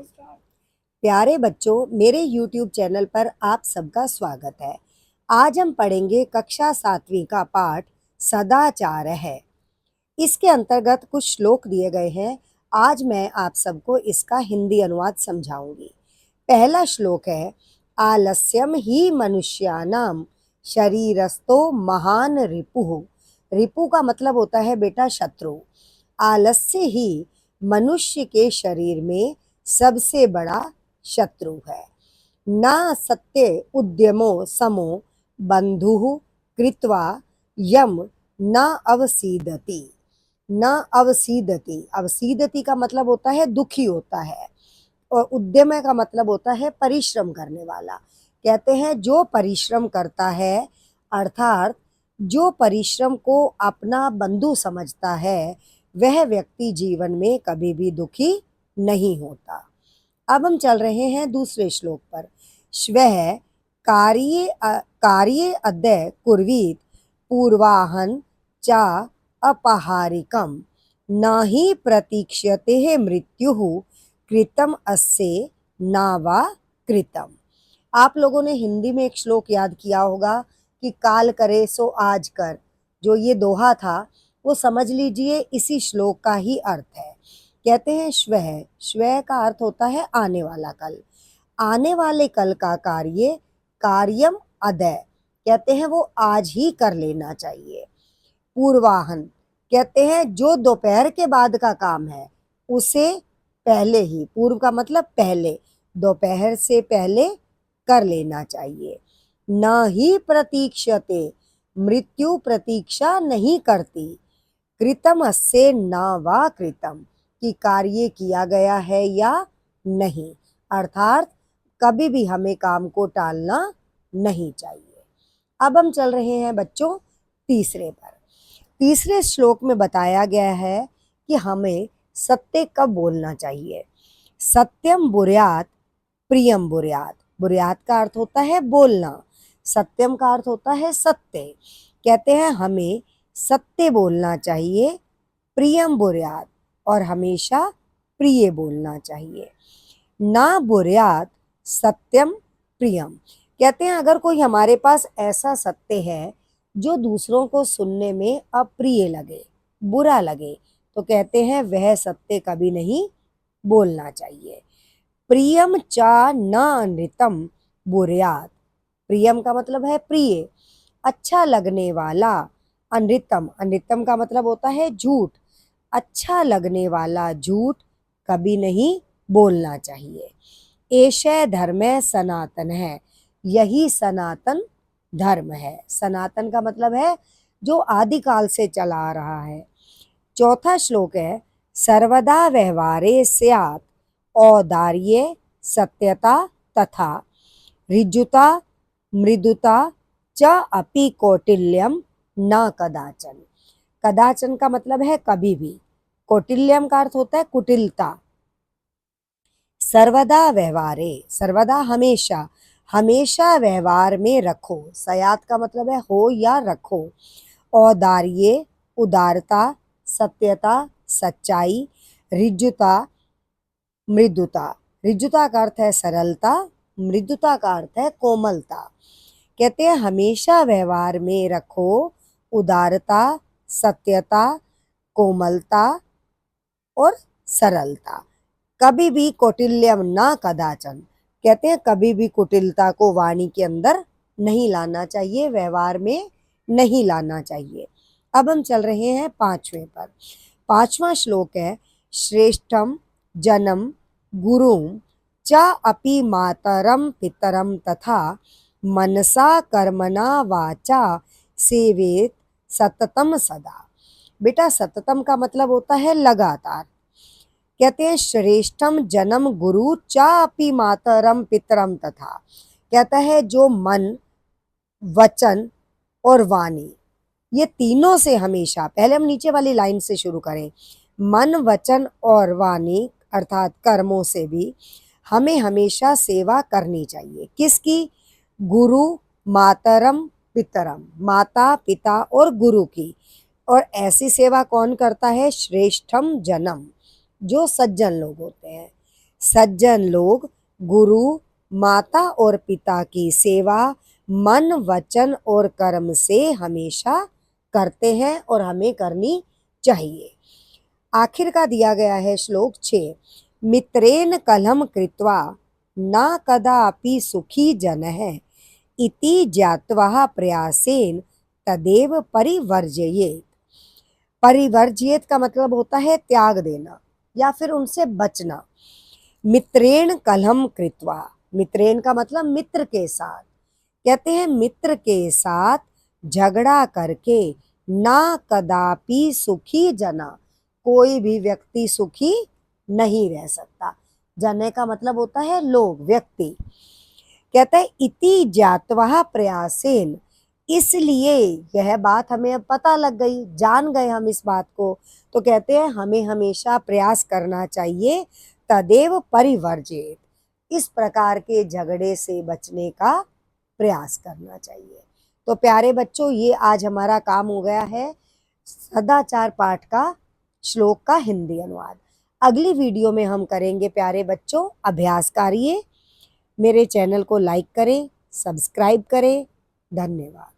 प्यारे बच्चों, मेरे YouTube चैनल पर आप सबका स्वागत है। आज हम पढ़ेंगे कक्षा 7वीं का पाठ सदाचार है। इसके अंतर्गत कुछ श्लोक दिए गए हैं। आज मैं आप सबको इसका हिंदी अनुवाद समझाऊंगी। पहला श्लोक है, आलस्यम ही मनुष्यानाम शरीरस्थो महान रिपुः। रिपु का मतलब होता है बेटा शत्रु। आलस्य ही मनुष्य के शरीर में सबसे बड़ा शत्रु है। न सत्य उद्यमो समो बंधुः कृत्वा यम न अवसीदति। न अवसीदति, अवसीदति का मतलब होता है दुखी होता है, और उद्यम का मतलब होता है परिश्रम करने वाला। कहते हैं जो परिश्रम करता है, अर्थात जो परिश्रम को अपना बंधु समझता है, वह व्यक्ति जीवन में कभी भी दुखी नहीं होता। अब हम चल रहे हैं दूसरे श्लोक पर। श्वः कार्ये अद्य कुर्वीत पूर्वाहन च अपहारिकम न ही प्रतीक्ष्यते मृत्युः कृतम अस्य न वा कृतम। आप लोगों ने हिंदी में एक श्लोक याद किया होगा कि काल करे सो आज कर। जो ये दोहा था वो समझ लीजिए इसी श्लोक का ही अर्थ है। कहते हैं श्वः, श्वः का अर्थ होता है आने वाला कल। आने वाले कल का कार्य कार्यम अदय, कहते हैं वो आज ही कर लेना चाहिए। पूर्वाहन, कहते हैं जो दोपहर के बाद का काम है उसे पहले ही, पूर्व का मतलब पहले, दोपहर से पहले कर लेना चाहिए। न ही प्रतीक्षते, मृत्यु प्रतीक्षा नहीं करती। कृतम अस्य न वा कृतम, कि कार्य किया गया है या नहीं, अर्थात कभी भी हमें काम को टालना नहीं चाहिए। अब हम चल रहे हैं बच्चों तीसरे पर। तीसरे श्लोक में बताया गया है कि हमें सत्य कब बोलना चाहिए। सत्यम बुर्यात प्रियम बुर्यात। बुर्यात का अर्थ होता है बोलना, सत्यम का अर्थ होता है सत्य। कहते हैं हमें सत्य बोलना चाहिए, प्रियम बुर्यात, और हमेशा प्रिय बोलना चाहिए। ना बुर्यात सत्यम प्रियम, कहते हैं अगर कोई हमारे पास ऐसा सत्य है जो दूसरों को सुनने में अप्रिय लगे, बुरा लगे, तो कहते हैं वह सत्य कभी नहीं बोलना चाहिए। प्रियम चा न अनृतम बुर्यात। प्रियम का मतलब है प्रिय, अच्छा लगने वाला। अनृतम, अनृतम का मतलब होता है झूठ। अच्छा लगने वाला झूठ कभी नहीं बोलना चाहिए। एषः धर्म सनातन है, यही सनातन धर्म है। सनातन का मतलब है जो आदिकाल से चला आ रहा है। चौथा श्लोक है, सर्वदा व्यवहारे स्यात् औदार्ये सत्यता तथा ऋजुता मृदुता च अपि कौटिल्यम न कदाचन। कदाचन का मतलब है कभी भी, कौटिल्यम का अर्थ होता है कुटिलता। सर्वदा व्यवहारे, सर्वदा हमेशा, हमेशा व्यवहार में रखो। सयात का मतलब है हो या रखो। औदार्य उदारता, सत्यता सच्चाई, ऋजुता मृदुता, ऋजुता का अर्थ है सरलता, मृदुता का अर्थ है कोमलता। कहते हैं हमेशा व्यवहार में रखो उदारता, सत्यता, कोमलता और सरलता। कभी भी कौटिल्यम ना कदाचन, कहते हैं कभी भी कुटिलता को वाणी के अंदर नहीं लाना चाहिए, व्यवहार में नहीं लाना चाहिए। अब हम चल रहे हैं पांचवें पर। पांचवा श्लोक है, श्रेष्ठम जनम गुरुम च अपि मातरम पितरम तथा मनसा कर्मणा वाचा सेवेत सततम सदा। बेटा सततम का मतलब होता है लगातार। कहते हैं श्रेष्ठम जन्म गुरु चा अपि मातरम पितरम तथा, कहता है जो मन वचन और वाणी, ये तीनों से हमेशा, पहले हम नीचे वाली लाइन से शुरू करें, मन वचन और वाणी अर्थात कर्मों से भी हमें हमेशा सेवा करनी चाहिए। किसकी? गुरु मातरम पितरम, माता पिता और गुरु की। और ऐसी सेवा कौन करता है? श्रेष्ठम जनम, जो सज्जन लोग होते हैं। सज्जन लोग गुरु, माता और पिता की सेवा मन, वचन और कर्म से हमेशा करते हैं और हमें करनी चाहिए। आखिर का दिया गया है श्लोक 6। मित्रेण कलहम कृत्वा न कदापि सुखी जनः इति ज्ञात्वा प्रयासेन तदेव परिवर्जयेत्। परिवर्जयेत् का मतलब होता है त्याग देना या फिर उनसे बचना। मित्रेण कलहम कृत्वा, मित्रेण का मतलब मित्र के साथ। कहते हैं मित्र के साथ झगड़ा करके ना कदापि सुखी जना, कोई भी व्यक्ति सुखी नहीं रह सकता। जने का मतलब होता है लोग, व्यक्ति। कहते हैं इति ज्ञात्वा प्रयासेन, इसलिए यह बात हमें अब पता लग गई, जान गए हम इस बात को, तो कहते हैं हमें हमेशा प्रयास करना चाहिए तदेव परिवर्जित, इस प्रकार के झगड़े से बचने का प्रयास करना चाहिए। तो प्यारे बच्चों, ये आज हमारा काम हो गया है सदाचार पाठ का श्लोक का हिंदी अनुवाद। अगली वीडियो में हम करेंगे प्यारे बच्चों अभ्यास कार्य। मेरे चैनल को लाइक करें, सब्सक्राइब करें। धन्यवाद।